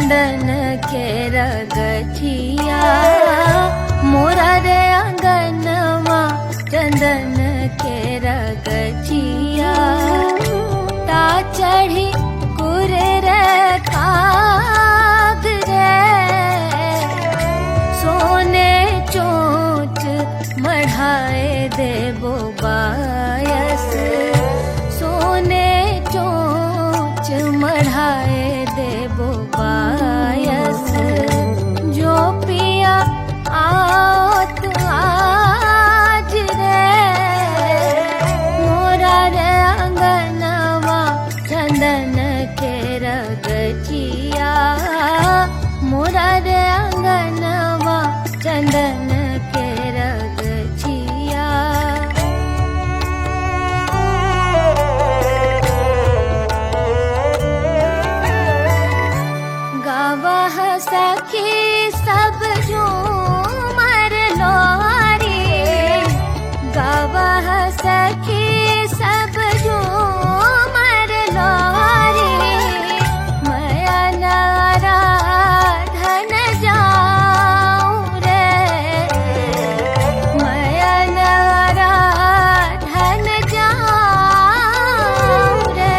चंदन के रगठिया मोरा रे अंगनमा चंदन के रगठिया ता चढ़ी कुरेर काग रे सोने चोट मढ़ाए देबो बायस सोने चोच मढ़ाए देबो बायस जो पिया आवत आज रे मोरा रे अंगनवा चंदन के रगठिया मोरा रे अंगनवा चंदन के रगठिया गावह सखी सब झूमर लोरी गावह सखी सब झूमर लोरी मैं नारा धन जाऊं रे मैं नारा धन जाऊं रे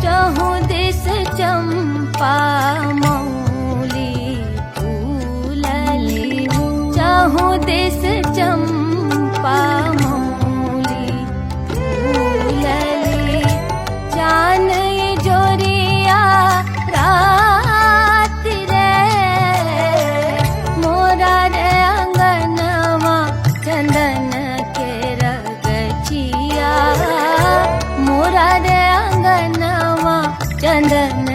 चहु दिस चंपा चहु दिस चंपा मौली फूलली चान जोरिया रात रे मोरा रे अंगनवा चंदन के रगठिया मोरा रे अंगनवा चंदन